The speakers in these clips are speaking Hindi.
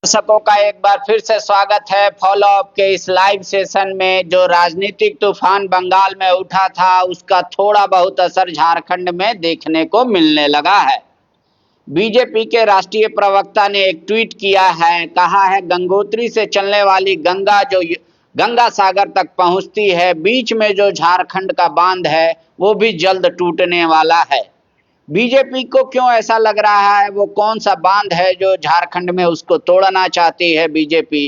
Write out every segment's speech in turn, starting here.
दर्शकों का एक बार फिर से स्वागत है फॉलो अप के इस लाइव सेशन में। जो राजनीतिक तूफान बंगाल में उठा था उसका थोड़ा बहुत असर झारखंड में देखने को मिलने लगा है। बीजेपी के राष्ट्रीय प्रवक्ता ने एक ट्वीट किया है, कहा है गंगोत्री से चलने वाली गंगा जो गंगा सागर तक पहुंचती है, बीच में जो झारखंड का बांध है वो भी जल्द टूटने वाला है। बीजेपी को क्यों ऐसा लग रहा है, वो कौन सा बांध है जो झारखंड में उसको तोड़ना चाहती है बीजेपी।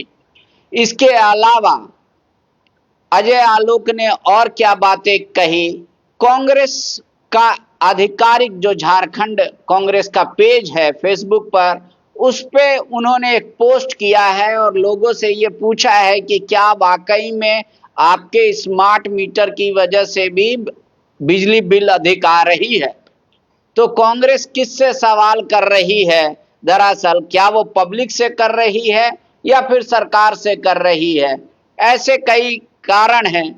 इसके अलावा अजय आलोक ने और क्या बातें कही। कांग्रेस का आधिकारिक जो झारखंड कांग्रेस का पेज है फेसबुक पर, उस पे उन्होंने एक पोस्ट किया है और लोगों से ये पूछा है कि क्या वाकई में आपके स्मार्ट मीटर की वजह से भी बिजली बिल अधिक आ रही है। तो कांग्रेस किससे सवाल कर रही है, दरअसल क्या वो पब्लिक से कर रही है या फिर सरकार से कर रही है। ऐसे कई कारण हैं।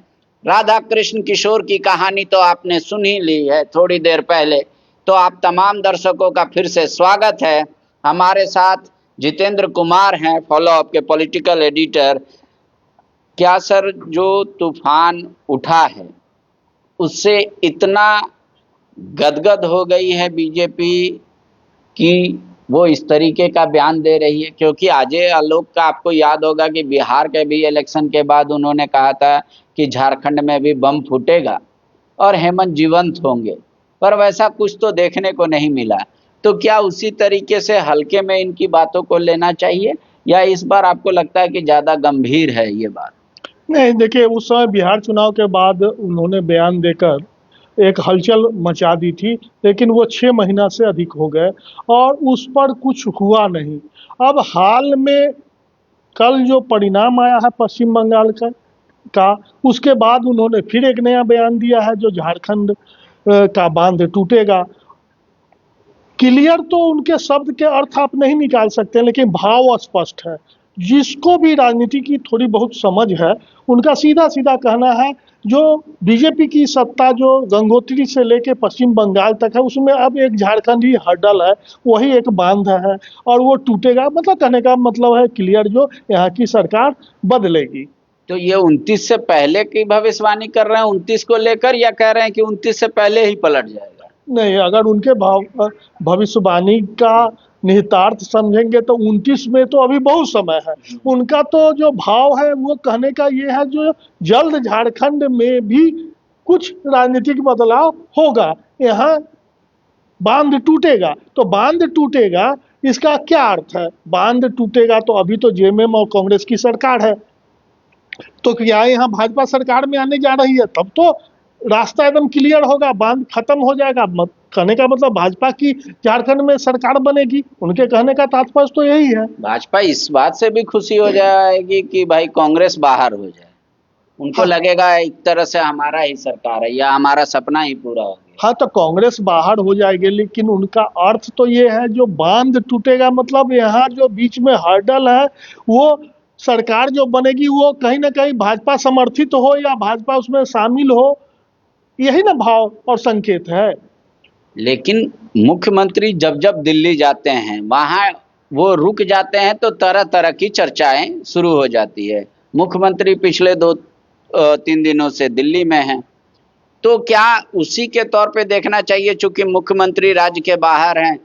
राधा कृष्ण किशोर की कहानी तो आपने सुन ही ली है थोड़ी देर पहले। तो आप तमाम दर्शकों का फिर से स्वागत है। हमारे साथ जितेंद्र कुमार हैं, फॉलो अप के पॉलिटिकल एडिटर। क्या सर, जो तूफान उठा है उससे इतना गदगद हो गई है बीजेपी कि वो इस तरीके का बयान दे रही है? क्योंकि अजय आलोक का आपको याद होगा कि बिहार के भी इलेक्शन के बाद उन्होंने कहा था कि झारखंड में भी बम फूटेगा और हेमंत जीवंत होंगे, पर वैसा कुछ तो देखने को नहीं मिला। तो क्या उसी तरीके से हल्के में इनकी बातों को लेना चाहिए या इस बार आपको लगता है कि ज़्यादा गंभीर है ये बात? नहीं, देखिए, उस समय बिहार चुनाव के बाद उन्होंने बयान देकर एक हलचल मचा दी थी, लेकिन वो 6 महीना से अधिक हो गए और उस पर कुछ हुआ नहीं। अब हाल में कल जो परिणाम आया है पश्चिम बंगाल का उसके बाद उन्होंने फिर एक नया बयान दिया है जो झारखंड का बांध टूटेगा। क्लियर तो उनके शब्द के अर्थ आप नहीं निकाल सकते, लेकिन भाव स्पष्ट है। जिसको भी राजनीति की थोड़ी बहुत समझ है उनका सीधा सीधा कहना है जो बीजेपी की सत्ता जो गंगोत्री से लेके पश्चिम बंगाल तक है उसमें अब एक झारखंड ही हर्डल है, वही एक बांध है और वो टूटेगा। मतलब कहने का मतलब है क्लियर, जो यहाँ की सरकार बदलेगी। तो ये 29 से पहले की भविष्यवाणी कर रहे हैं 29 को लेकर, या कह रहे हैं कि 29 से पहले ही पलट जाएगा? नहीं, अगर उनके भविष्यवाणी का निहितार्थ समझेंगे तो 29 में तो अभी बहुत समय है। उनका तो जो भाव है वो कहने का ये है जो जल्द झारखंड में भी कुछ राजनीतिक बदलाव होगा, यहाँ बांध टूटेगा। तो बांध टूटेगा इसका क्या अर्थ है? बांध टूटेगा तो अभी तो जेएमएम और कांग्रेस की सरकार है, तो क्या यहाँ भाजपा सरकार में आने जा रही है, तब तो रास्ता एकदम क्लियर होगा, बांध खत्म हो जाएगा। कहने का मतलब भाजपा की झारखंड में सरकार बनेगी, उनके कहने का तात्पर्य तो यही है। भाजपा इस बात से भी खुशी हो जाएगी कि भाई कांग्रेस बाहर हो जाए, उनको हाँ, लगेगा एक तरह से हमारा ही सरकार है या हमारा सपना ही पूरा हो गया। हाँ, तो कांग्रेस बाहर हो जाएगी, लेकिन उनका अर्थ तो ये है जो बांध टूटेगा मतलब यहाँ जो बीच में हर्डल है वो सरकार जो बनेगी वो कहीं ना कहीं भाजपा समर्थित हो या भाजपा उसमें शामिल हो, यही ना भाव और संकेत है। लेकिन मुख्यमंत्री जब जब दिल्ली जाते हैं वहां वो रुक जाते हैं तो तरह तरह की चर्चाएं शुरू हो जाती है। मुख्यमंत्री पिछले 2-3 दिनों से दिल्ली में हैं, तो क्या उसी के तौर पे देखना चाहिए? चूंकि मुख्यमंत्री राज्य के बाहर हैं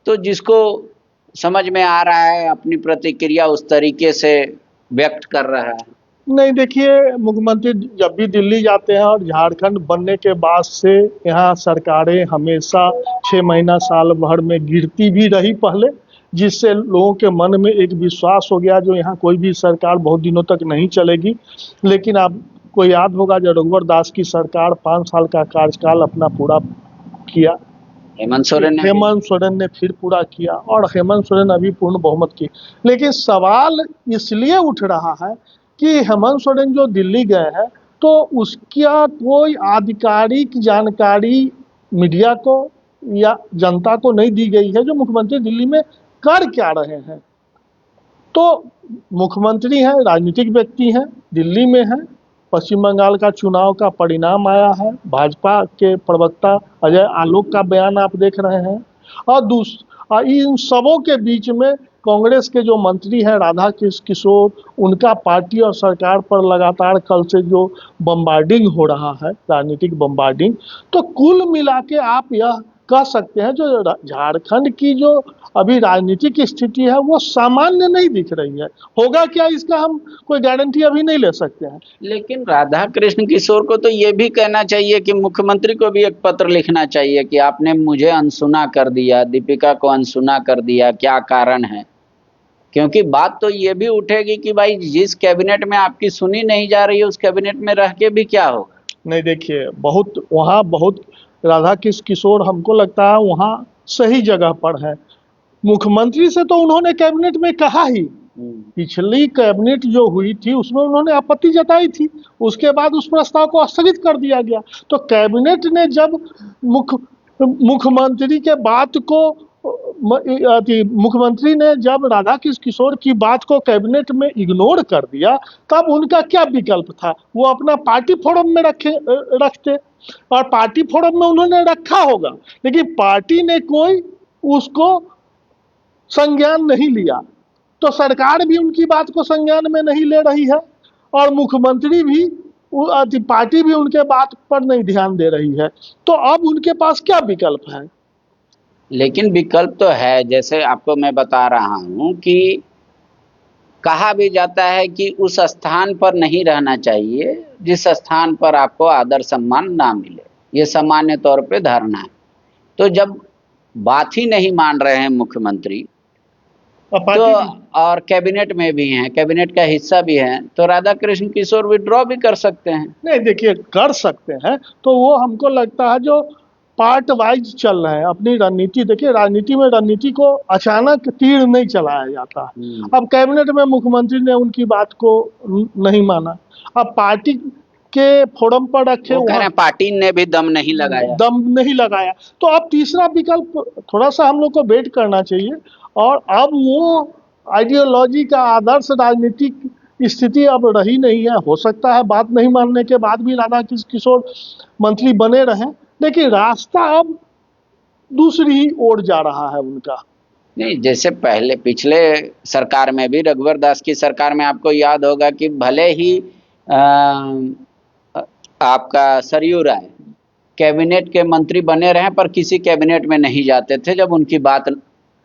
तो जिसको समझ में आ रहा है अपनी प्रतिक्रिया उस तरीके से व्यक्त कर रहा है। नहीं, देखिए, मुख्यमंत्री जब भी दिल्ली जाते हैं और झारखंड बनने के बाद से यहाँ सरकारें हमेशा 6 महीना साल भर में गिरती भी रही पहले, जिससे लोगों के मन में एक विश्वास हो गया जो यहाँ कोई भी सरकार बहुत दिनों तक नहीं चलेगी। लेकिन आपको याद होगा जब रघुवर दास की सरकार 5 साल का कार्यकाल अपना पूरा किया, हेमंत सोरेन ने फिर पूरा किया और हेमंत सोरेन अभी पूर्ण बहुमत की। लेकिन सवाल इसलिए उठ रहा है कि हेमंत सोरेन जो दिल्ली गए हैं तो उसका कोई आधिकारिक जानकारी मीडिया को या जनता को नहीं दी गई है जो मुख्यमंत्री दिल्ली में कर क्या रहे हैं। तो मुख्यमंत्री हैं, राजनीतिक व्यक्ति हैं, दिल्ली में हैं, पश्चिम बंगाल का चुनाव का परिणाम आया है, भाजपा के प्रवक्ता अजय आलोक का बयान आप देख रहे हैं और इन सबों के बीच में कांग्रेस के जो मंत्री हैं राधा किशोर, उनका पार्टी और सरकार पर लगातार कल से जो बम्बार्डिंग हो रहा है, राजनीतिक बम्बार्डिंग, तो कुल मिला के आप यह कह सकते हैं जो झारखंड की जो अभी राजनीतिक स्थिति है वो सामान्य नहीं दिख रही है। होगा क्या इसका हम कोई गारंटी अभी नहीं ले सकते हैं। लेकिन राधा कृष्ण किशोर को तो ये भी कहना चाहिए कि मुख्यमंत्री को भी एक पत्र लिखना चाहिए कि आपने मुझे अनसुना कर दिया, दीपिका को अनसुना कर दिया, क्या कारण है। क्योंकि बात तो ये भी उठेगी कि भाई जिस कैबिनेट में आपकी सुनी नहीं जा रही है उस कैबिनेट में रह के भी क्या होगा। नहीं देखिए, बहुत राधा किशोर हमको लगता है वहाँ सही जगह पर है। मुख्यमंत्री से तो उन्होंने कैबिनेट में कहा ही, पिछली कैबिनेट जो हुई थी उसमें उन्होंने आपत्ति जताई थी, उसके बाद उस प्रस्ताव को स्थगित कर दिया गया। तो कैबिनेट ने जब मुख्यमंत्री के बात को मुख्यमंत्री ने जब राधा किशोर की बात को कैबिनेट में इग्नोर कर दिया, तब उनका क्या विकल्प था। वो अपना पार्टी फोरम में रखते, और पार्टी फोरम में उन्होंने रखा होगा, लेकिन पार्टी ने कोई उसको संज्ञान नहीं लिया। तो सरकार भी उनकी बात को संज्ञान में नहीं ले रही है, और मुख्यमंत्री भी, पार्टी भी उनके बात पर नहीं ध्यान दे रही है। तो अब उनके पास क्या विकल्प है। लेकिन विकल्प तो है, जैसे आपको मैं बता रहा हूं कि कहा भी जाता है कि उस स्थान पर नहीं रहना चाहिए जिस स्थान पर आपको आदर सम्मान ना मिले, ये सामान्य तौर पे धारणा है। तो जब बात ही नहीं मान रहे हैं मुख्यमंत्री तो, और कैबिनेट में भी हैं, कैबिनेट का हिस्सा भी हैं, तो राधा कृष्ण किशोर विड्रॉ भी कर सकते हैं। नहीं देखिए, कर सकते हैं तो वो हमको लगता है जो पार्ट वाइज चल रहे हैं अपनी रणनीति। देखिए, राजनीति में रणनीति को अचानक तीर नहीं चलाया जाता है। अब कैबिनेट में मुख्यमंत्री ने उनकी बात को नहीं माना, अब पार्टी के फोरम पर रखे, वो कह रहे हैं पार्टी ने भी दम नहीं लगाया। तो अब तीसरा विकल्प थोड़ा सा हम लोग को वेट करना चाहिए। और अब वो आइडियोलॉजी का आदर्श राजनीतिक स्थिति अब रही नहीं है। हो सकता है बात नहीं मानने के बाद भी राधा किशोर मंत्री बने रहें, लेकिन रास्ता अब दूसरी ही ओर जा रहा है उनका। नहीं, जैसे पहले पिछले सरकार में भी, रघुवर दास की सरकार में आपको याद होगा कि भले ही आपका सरयू राय कैबिनेट के मंत्री बने रहे पर किसी कैबिनेट में नहीं जाते थे जब उनकी बात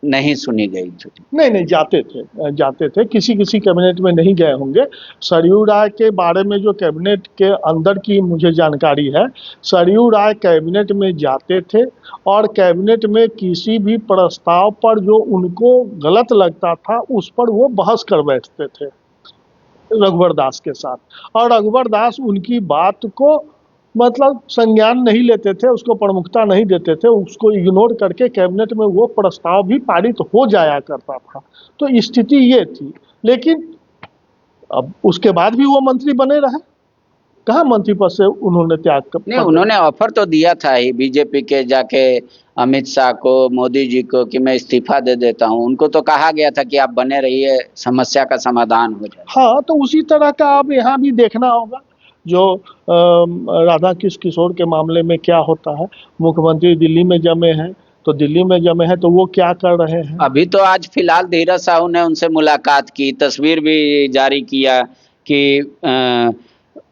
नहीं सुनी गई थी। नहीं जाते थे, किसी कैबिनेट में नहीं गए होंगे। सरयू राय के बारे में जो कैबिनेट के अंदर की मुझे जानकारी है, सरयू राय कैबिनेट में जाते थे और कैबिनेट में किसी भी प्रस्ताव पर जो उनको गलत लगता था उस पर वो बहस कर बैठते थे रघुवर दास के साथ, और रघुवर दास उनकी बात को मतलब संज्ञान नहीं लेते थे, उसको प्रमुखता नहीं देते थे, उसको इग्नोर करके कैबिनेट में वो प्रस्ताव भी पारित हो जाया करता था। तो स्थिति ये थी, लेकिन अब उसके बाद भी वो मंत्री बने रहे, कहाँ मंत्री पद से उन्होंने त्याग कर। नहीं, उन्होंने ऑफर तो दिया था ही बीजेपी के जाके अमित शाह को, मोदी जी को, कि मैं इस्तीफा दे देता हूं। उनको तो कहा गया था कि आप बने रहिए, समस्या का समाधान हो जाए। हाँ, तो उसी तरह का अब यहाँ भी देखना होगा जो राधा किशोर के मामले में क्या होता है। मुख्यमंत्री दिल्ली में जमे हैं, तो दिल्ली में जमे हैं तो वो क्या कर रहे हैं। अभी तो आज फिलहाल धीरज साहू ने उनसे मुलाकात की, तस्वीर भी जारी किया कि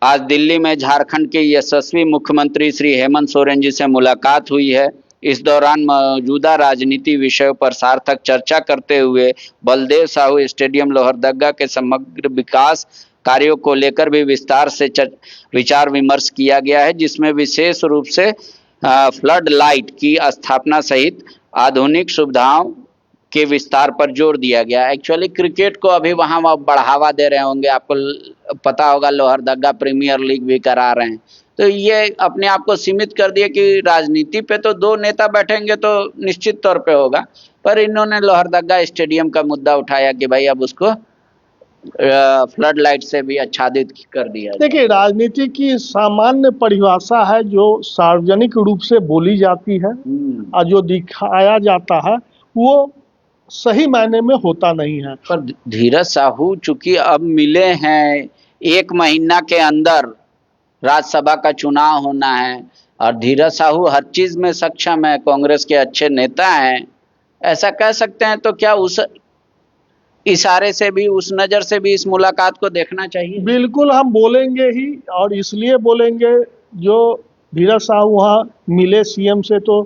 आज दिल्ली में झारखंड के यशस्वी मुख्यमंत्री श्री हेमंत सोरेन जी से मुलाकात हुई है। इस दौरान मौजूदा राजनीति विषयों पर सार्थक चर्चा करते हुए बलदेव साहू स्टेडियम लोहरदगा के समग्र विकास कार्यों को लेकर भी विस्तार से विचार विमर्श किया गया है, जिसमें विशेष रूप से फ्लड लाइट की स्थापना सहित आधुनिक सुविधाओं के विस्तार पर जोर दिया गया। एक्चुअली क्रिकेट को अभी वहाँ बढ़ावा दे रहे होंगे, आपको पता होगा लोहरदगा प्रीमियर लीग भी करा रहे हैं। तो ये अपने आप को सीमित कर दिया कि राजनीति पे तो दो नेता बैठेंगे तो निश्चित तौर पे होगा, पर इन्होंने लोहरदगा स्टेडियम का मुद्दा उठाया कि भाई अब उसको फ्लड लाइट से भी आच्छादित कर दिया। देखिए, राजनीति की सामान्य परिभाषा है जो सार्वजनिक रूप से बोली जाती है और जो दिखाया जाता है वो सही मायने में होता नहीं है। पर धीरज साहू चूंकि अब मिले हैं, 1 महीना के अंदर राज्यसभा का चुनाव होना है और धीरज साहू हर चीज में सक्षम है, कांग्रेस के अच्छे नेता हैं, ऐसा कह सकते हैं। तो क्या इशारे से भी, उस नजर से भी इस मुलाकात को देखना चाहिए। बिल्कुल हम बोलेंगे ही, और इसलिए बोलेंगे, जो धीरज साहब वहाँ मिले सीएम से तो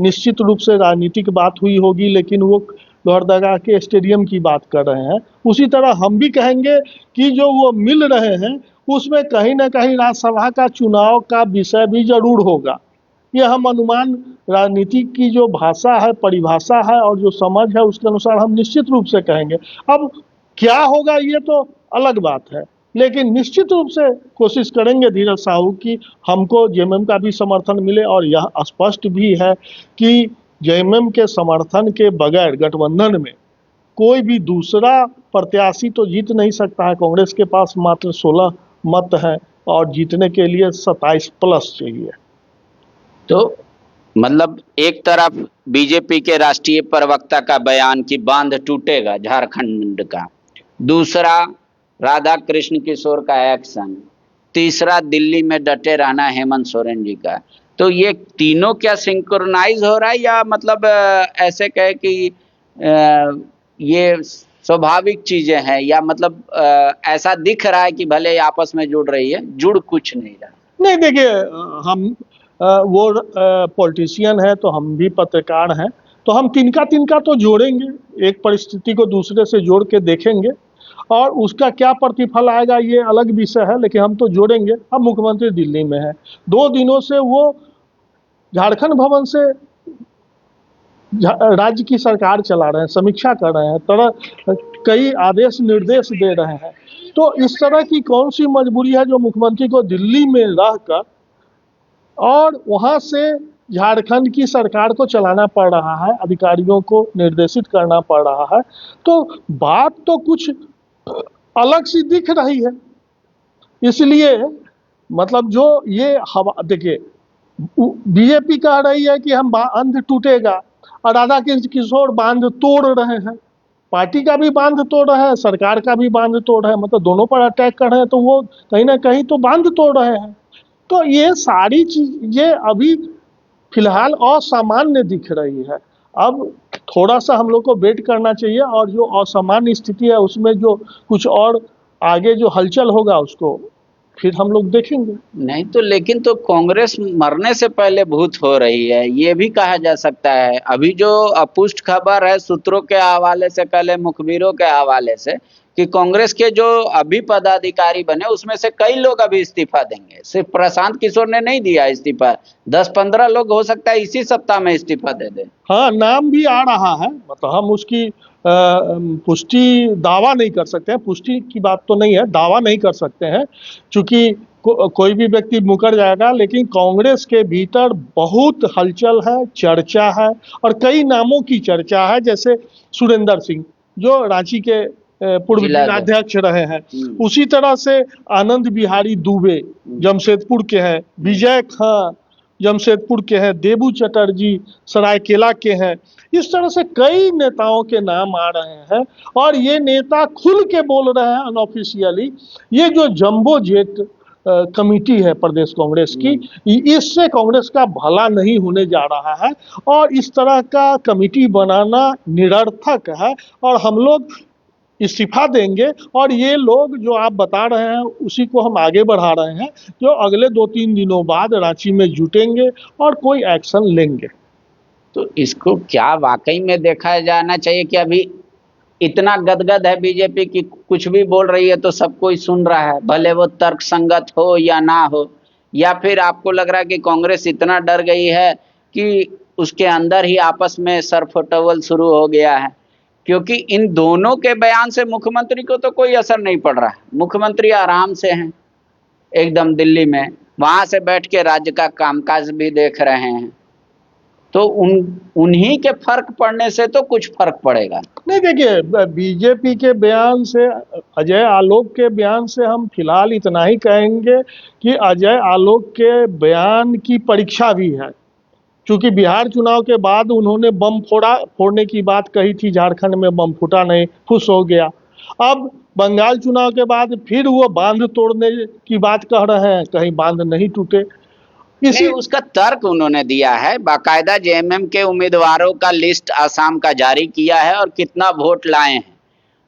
निश्चित रूप से राजनीतिक बात हुई होगी, लेकिन वो लोहरदगा के स्टेडियम की बात कर रहे हैं। उसी तरह हम भी कहेंगे कि जो वो मिल रहे हैं उसमें कहीं ना कहीं राज्यसभा का चुनाव का विषय भी जरूर होगा। ये हम अनुमान, राजनीति की जो भाषा है, परिभाषा है और जो समझ है, उसके अनुसार हम निश्चित रूप से कहेंगे। अब क्या होगा ये तो अलग बात है, लेकिन निश्चित रूप से कोशिश करेंगे धीरज साहू की हमको जेएमएम का भी समर्थन मिले। और यह स्पष्ट भी है कि जेएमएम के समर्थन के बगैर गठबंधन में कोई भी दूसरा प्रत्याशी तो जीत नहीं सकता है। कांग्रेस के पास मात्र 16 मत हैं और जीतने के लिए 27 प्लस चाहिए। तो मतलब एक तरफ बीजेपी के राष्ट्रीय प्रवक्ता का बयान कि बांध टूटेगा झारखंड का, दूसरा राधा कृष्ण किशोर का एक्शन, तीसरा दिल्ली में डटे रहना हेमंत सोरेन जी का। तो ये तीनों क्या सिंक्रोनाइज हो रहा है, या मतलब ऐसे कहे कि ये स्वाभाविक चीजें हैं, या मतलब ऐसा दिख रहा है कि भले ही आपस में जुड़ रही है, जुड़ कुछ नहीं रहा? नहीं, देखिए, हम वो पॉलिटिशियन है तो हम भी पत्रकार हैं, तो हम तिनका तिनका तो जोड़ेंगे, एक परिस्थिति को दूसरे से जोड़ के देखेंगे और उसका क्या प्रतिफल आएगा ये अलग विषय है, लेकिन हम तो जोड़ेंगे। अब मुख्यमंत्री दिल्ली में है, 2 दिनों से वो झारखंड भवन से राज्य की सरकार चला रहे हैं, समीक्षा कर रहे हैं, तरह कई आदेश निर्देश दे रहे हैं। तो इस तरह की कौन सी मजबूरी है जो मुख्यमंत्री को दिल्ली में रहकर और वहां से झारखंड की सरकार को चलाना पड़ रहा है, अधिकारियों को निर्देशित करना पड़ रहा है? तो बात तो कुछ अलग सी दिख रही है। इसलिए मतलब जो ये हवा, देखिए, बीजेपी कह रही है कि हम बांध टूटेगा और राधा कृष्ण किशोर बांध तोड़ रहे हैं, पार्टी का भी बांध तोड़ रहे हैं, सरकार का भी बांध तोड़ रहे हैं, मतलब दोनों पर अटैक कर रहे हैं, तो वो कहीं ना कहीं तो बांध तोड़ रहे हैं। तो ये सारी चीजें अभी फिलहाल असामान्य दिख रही है। अब थोड़ा सा हम लोग को वेट करना चाहिए और जो असामान्य स्थिति है उसमें जो कुछ और आगे जो हलचल होगा उसको फिर हम लोग देखेंगे। नहीं तो लेकिन तो कांग्रेस मरने से पहले भूत हो रही है, ये भी कहा जा सकता है। अभी जो अपुष्ट खबर है सूत्रों के हवाले से, पहले मुखबिरों के हवाले से, कि कांग्रेस के जो अभी पदाधिकारी बने उसमें से कई लोग अभी इस्तीफा देंगे। सिर्फ प्रशांत किशोर ने नहीं दिया इस्तीफा, 10-15 लोग हो सकता है इसी सप्ताह में इस्तीफा दे दें। हाँ, नाम भी आ रहा है, मतलब हम उसकी पुष्टि दावा नहीं कर सकते हैं, पुष्टि की बात तो नहीं है, दावा नहीं कर सकते हैं, क्योंकि कोई भी व्यक्ति मुकर जाएगा। लेकिन कांग्रेस के भीतर बहुत हलचल है, चर्चा है और कई नामों की चर्चा है, जैसे सुरेंद्र सिंह जो रांची के पूर्व जिलाध्यक्ष रहे हैं, उसी तरह से आनंद बिहारी दुबे जमशेदपुर के हैं, विजय खां जमशेदपुर के हैं, देबू चटर्जी सरायकेला के हैं। इस तरह से कई नेताओं के नाम आ रहे हैं और ये नेता खुल के बोल रहे हैं अनऑफिशियली। ये जो जंबो जेट कमेटी है प्रदेश कांग्रेस की, इससे कांग्रेस का भला नहीं होने जा रहा है और इस तरह का कमेटी बनाना निरर्थक है और हम लोग इस्तीफा देंगे। और ये लोग जो आप बता रहे हैं उसी को हम आगे बढ़ा रहे हैं, जो अगले 2-3 दिनों बाद रांची में जुटेंगे और कोई एक्शन लेंगे। तो इसको क्या वाकई में देखा जाना चाहिए कि अभी इतना गदगद है बीजेपी की, कुछ भी बोल रही है तो सब कोई सुन रहा है, भले वो तर्क संगत हो या ना हो? या फिर आपको लग रहा है कि कांग्रेस इतना डर गई है कि उसके अंदर ही आपस में सरफोटवल शुरू हो गया है? क्योंकि इन दोनों के बयान से मुख्यमंत्री को तो कोई असर नहीं पड़ रहा है। मुख्यमंत्री आराम से हैं एकदम दिल्ली में, वहां से बैठ के राज्य का कामकाज भी देख रहे हैं। तो उन्हीं के फर्क पड़ने से तो कुछ फर्क पड़ेगा नहीं। देखिए, बीजेपी के बयान से, अजय आलोक के बयान से हम फिलहाल इतना ही कहेंगे कि अजय आलोक के बयान की परीक्षा भी है, क्योंकि बिहार चुनाव के बाद उन्होंने बम फोड़ने की बात कही थी, झारखंड में बम फूटा नहीं, खुश हो गया। अब बंगाल चुनाव के बाद फिर वो बांध तोड़ने की बात कह रहे हैं, कहीं बांध नहीं टूटे। इसी उसका तर्क उन्होंने दिया है, बाकायदा जेएमएम के उम्मीदवारों का लिस्ट आसाम का जारी किया है और कितना वोट लाए हैं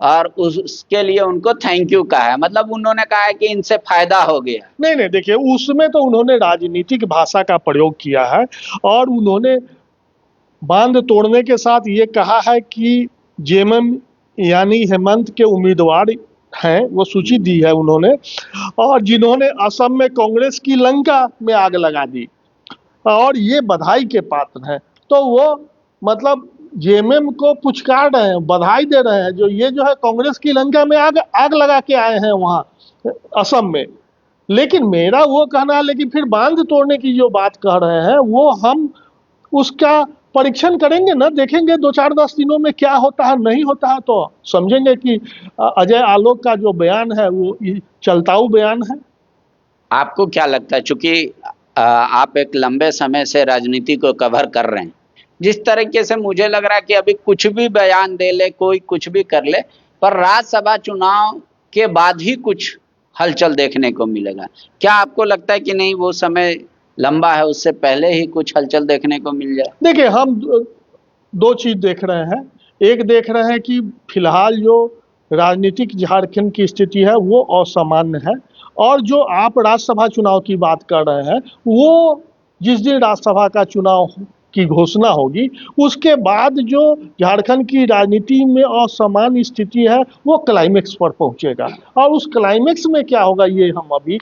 और उसके लिए उनको थैंक यू कहा है, मतलब उन्होंने कहा है कि इनसे फायदा हो गया। नहीं नहीं, देखिए उसमें तो उन्होंने राजनीतिक भाषा का प्रयोग किया है और उन्होंने बांध तोड़ने के साथ ये कहा है कि जेएमएम यानी हेमंत के उम्मीदवार हैं, वो सूची दी है उन्होंने, और जिन्होंने असम में कांग्रेस की लंका में आग लगा दी, और ये बधाई के पात्र हैं। तो वो मतलब जेएमएम को पुचकार रहे हैं, बधाई दे रहे हैं, जो ये जो है कांग्रेस की लंका में आग आग लगा के आए हैं वहाँ असम में। लेकिन मेरा वो कहना है, लेकिन फिर बांध तोड़ने की जो बात कह रहे हैं वो हम उसका परीक्षण करेंगे ना, देखेंगे 2-4-10 दिनों में क्या होता है, नहीं होता है तो समझेंगे कि अजय आलोक का जो बयान है वो चलताऊ बयान है। आपको क्या लगता है, चूंकि आप एक लंबे समय से राजनीति को कवर कर रहे हैं, जिस तरीके से मुझे लग रहा है कि अभी कुछ भी बयान दे ले, कोई कुछ भी कर ले, पर राज्यसभा चुनाव के बाद ही कुछ हलचल देखने को मिलेगा। क्या आपको लगता है कि नहीं, वो समय लंबा है, उससे पहले ही कुछ हलचल देखने को मिल जाए? देखिए हम दो चीज देख रहे हैं। एक देख रहे हैं कि फिलहाल जो राजनीतिक झारखंड की स्थिति है वो असामान्य है, और जो आप राज्यसभा चुनाव की बात कर रहे हैं वो जिस दिन राज्यसभा का चुनाव की घोषणा होगी उसके बाद जो झारखंड की राजनीति में असामान्य स्थिति है वो क्लाइमेक्स पर पहुंचेगा, और उस क्लाइमेक्स में क्या होगा ये हम अभी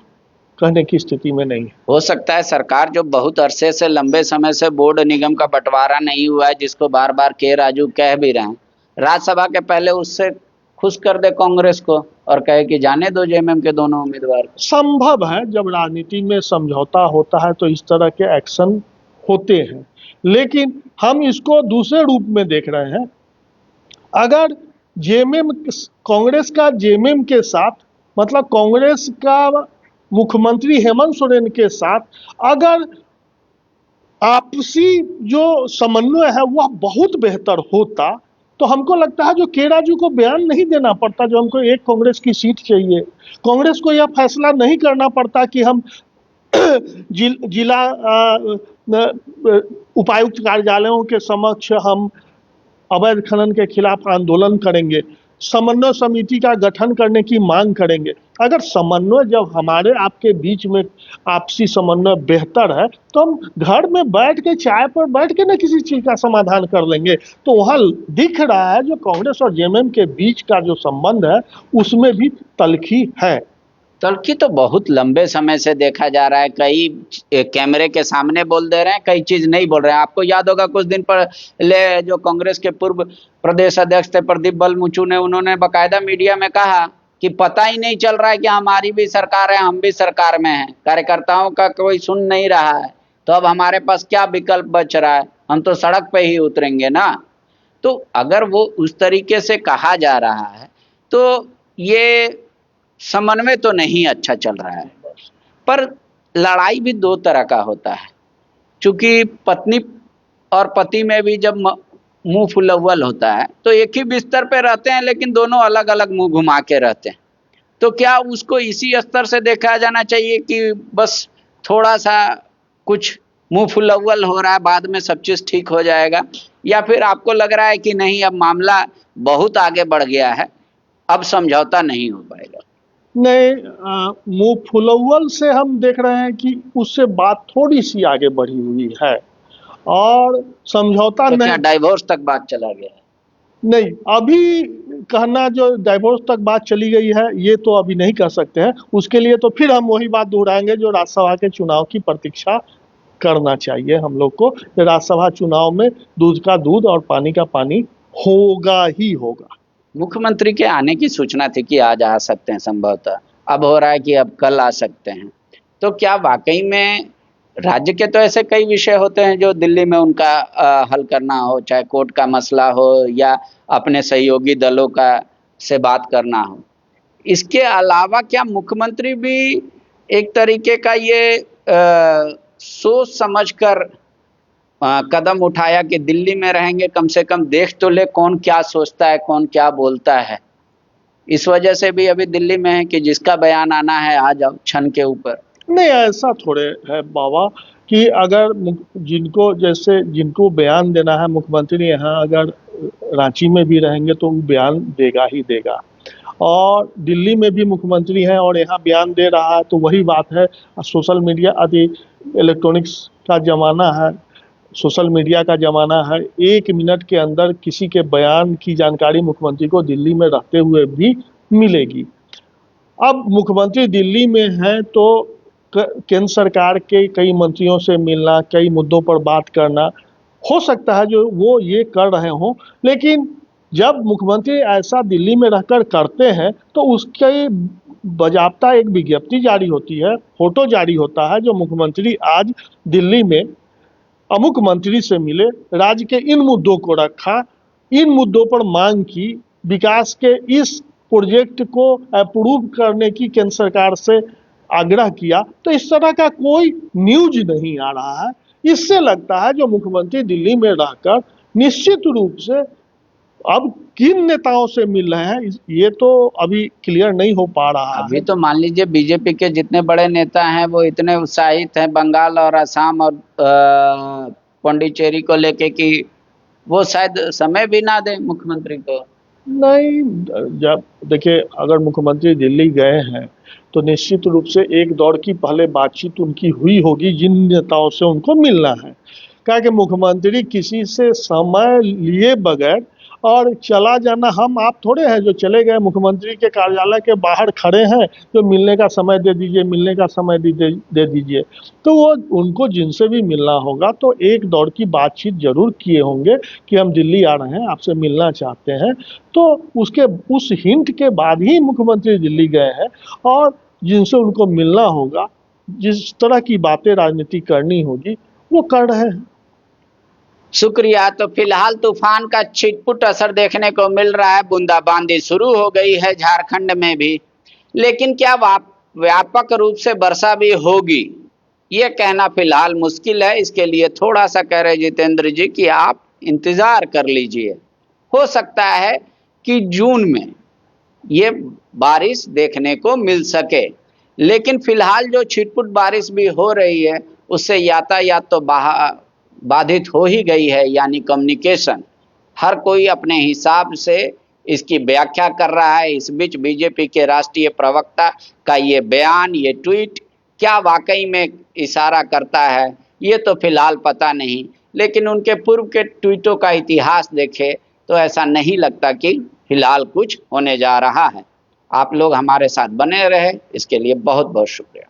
कहने की स्थिति में नहीं है। हो सकता है सरकार जो बहुत अरसे से, लंबे समय से बोर्ड निगम का बंटवारा नहीं हुआ है, जिसको बार बार के राजू कह भी रहे हैं, राज्यसभा के पहले उससे खुश कर दे कांग्रेस को और कहे कि जाने दो जेएमएम के दोनों उम्मीदवार। संभव है, जब राजनीति में समझौता होता है तो इस तरह के एक्शन होते हैं, लेकिन हम इसको दूसरे रूप में देख रहे हैं। अगर जेएमएम, कांग्रेस का जेएमएम के साथ, मतलब कांग्रेस का मुख्यमंत्री हेमंत सोरेन के साथ अगर आपसी जो समन्वय है वह बहुत बेहतर होता तो हमको लगता है जो के राजू को बयान नहीं देना पड़ता, जो हमको एक कांग्रेस की सीट चाहिए, कांग्रेस को यह फैसला नहीं करना पड़ता कि हम जिला उपायुक्त कार्यालयों के समक्ष हम अवैध खनन के खिलाफ आंदोलन करेंगे, समन्वय समिति का गठन करने की मांग करेंगे। अगर समन्वय, जब हमारे आपके बीच में आपसी समन्वय बेहतर है तो हम घर में बैठ के, चाय पर बैठ के ना किसी चीज का समाधान कर लेंगे। तो वहाँ दिख रहा है जो कांग्रेस और जेएमएम के बीच का जो संबंध है उसमें भी तल्खी है। तल्खी तो बहुत लंबे समय से देखा जा रहा है, कई कैमरे के सामने बोल दे रहे हैं, कई चीज नहीं बोल रहे हैं। आपको याद होगा कुछ दिन पहले जो कांग्रेस के पूर्व प्रदेश अध्यक्ष थे प्रदीप बलमुचू ने, उन्होंने बकायदा मीडिया में कहा कि पता ही नहीं चल रहा है कि हमारी भी सरकार है, हम भी सरकार में हैं, कार्यकर्ताओं का कोई सुन नहीं रहा है, तो अब हमारे पास क्या विकल्प बच रहा है, हम तो सड़क पे ही उतरेंगे ना। तो अगर वो उस तरीके से कहा जा रहा है तो ये समन्वय तो नहीं अच्छा चल रहा है। पर लड़ाई भी दो तरह का होता है, क्योंकि पत्नी और पति में भी जब मुंह फुलव्वल होता है तो एक ही बिस्तर पे रहते हैं लेकिन दोनों अलग अलग मुंह घुमा के रहते हैं। तो क्या उसको इसी स्तर से देखा जाना चाहिए कि बस थोड़ा सा कुछ मुंह फुलव्वल हो रहा है, बाद में सब चीज ठीक हो जाएगा, या फिर आपको लग रहा है कि नहीं, अब मामला बहुत आगे बढ़ गया है, अब समझौता नहीं हो पाएगा? नहीं, मुंह फुलव्वल से हम देख रहे हैं कि उससे बात थोड़ी सी आगे बढ़ी हुई है, और समझौता तो नहीं, क्या डाइवोर्स तक बात चला गया है? नहीं, अभी कहना जो डाइवोर्स तक बात चली गई है ये तो अभी नहीं कह सकते हैं। उसके लिए तो फिर हम वही बात दोहराएंगे जो राज्यसभा के चुनाव की प्रतीक्षा करना चाहिए हम लोग को। राज्यसभा चुनाव में दूध का दूध और पानी का पानी होगा ही होगा। मुख्यमंत्री के आने की सूचना थी कि आज आ सकते हैं संभवतः, अब हो रहा है कि अब कल आ सकते हैं। तो क्या वाकई में राज्य के तो ऐसे कई विषय होते हैं जो दिल्ली में उनका हल करना हो, चाहे कोर्ट का मसला हो या अपने सहयोगी दलों का से बात करना हो, इसके अलावा क्या मुख्यमंत्री भी एक तरीके का ये सोच समझकर कदम उठाया कि दिल्ली में रहेंगे, कम से कम देख तो ले कौन क्या सोचता है, कौन क्या बोलता है, इस वजह से भी अभी दिल्ली में है कि जिसका बयान आना है आ जाओ क्षण के ऊपर? नहीं, ऐसा थोड़े है बाबा। कि अगर जिनको बयान देना है, मुख्यमंत्री यहाँ अगर रांची में भी रहेंगे तो वो बयान देगा ही देगा, और दिल्ली में भी मुख्यमंत्री हैं और यहाँ बयान दे रहा है, तो वही बात है। सोशल मीडिया आदि इलेक्ट्रॉनिक्स का ज़माना है, सोशल मीडिया का ज़माना है। 1 मिनट के अंदर किसी के बयान की जानकारी मुख्यमंत्री को दिल्ली में रहते हुए भी मिलेगी। अब मुख्यमंत्री दिल्ली में हैं तो केंद्र सरकार के कई मंत्रियों से मिलना, कई मुद्दों पर बात करना, हो सकता है जो वो ये कर रहे हों, लेकिन जब मुख्यमंत्री ऐसा दिल्ली में रहकर करते हैं तो उसके बाज़ाब्ता एक विज्ञप्ति जारी होती है, फोटो जारी होता है, जो मुख्यमंत्री आज दिल्ली में अमुक मंत्री से मिले, राज्य के इन मुद्दों को रखा, इन मुद्दों पर मांग की, विकास के इस प्रोजेक्ट को अप्रूव करने की केंद्र सरकार से आग्रह किया। तो इस तरह का कोई न्यूज नहीं आ रहा है। इससे लगता है जो मुख्यमंत्री दिल्ली में रहकर निश्चित रूप से अब किन नेताओं से मिल रहे हैं ये तो अभी क्लियर नहीं हो पा रहा है। अभी तो मान लीजिए बीजेपी के जितने बड़े नेता हैं वो इतने उत्साहित हैं बंगाल और असम और पौंडीचेरी को लेके कि वो शायद समय भी ना दे मुख्यमंत्री को। नहीं, जब देखिए अगर मुख्यमंत्री दिल्ली गए हैं तो निश्चित रूप से एक दौर की पहले बातचीत उनकी हुई होगी जिन नेताओं से उनको मिलना है। क्या कि मुख्यमंत्री किसी से समय लिए बगैर और चला जाना, हम आप थोड़े हैं जो चले गए मुख्यमंत्री के कार्यालय के बाहर खड़े हैं जो मिलने का समय दे दीजिए, मिलने का समय दे दीजिए। तो वो उनको जिनसे भी मिलना होगा तो एक दौर की बातचीत जरूर किए होंगे कि हम दिल्ली आ रहे हैं, आपसे मिलना चाहते हैं। तो उस हिंट के बाद ही मुख्यमंत्री दिल्ली गए हैं और जिनसे उनको मिलना होगा, जिस तरह की बातें राजनीति करनी होगी वो कर रहे हैं। शुक्रिया। तो फिलहाल तूफान का छिटपुट असर देखने को मिल रहा है, बूंदाबांदी शुरू हो गई है झारखंड में भी, लेकिन क्या व्यापक रूप से वर्षा भी होगी ये कहना फिलहाल मुश्किल है। इसके लिए थोड़ा सा कह रहे जितेंद्र जी कि आप इंतजार कर लीजिए, हो सकता है कि जून में ये बारिश देखने को मिल सके। लेकिन फिलहाल जो छिटपुट बारिश भी हो रही है उससे यातायात तो बाधित हो ही गई है, यानी कम्युनिकेशन। हर कोई अपने हिसाब से इसकी व्याख्या कर रहा है। इस बीच बीजेपी के राष्ट्रीय प्रवक्ता का ये बयान, ये ट्वीट क्या वाकई में इशारा करता है ये तो फिलहाल पता नहीं, लेकिन उनके पूर्व के ट्वीटों का इतिहास देखें तो ऐसा नहीं लगता कि फिलहाल कुछ होने जा रहा है। आप लोग हमारे साथ बने रहे, इसके लिए बहुत बहुत शुक्रिया।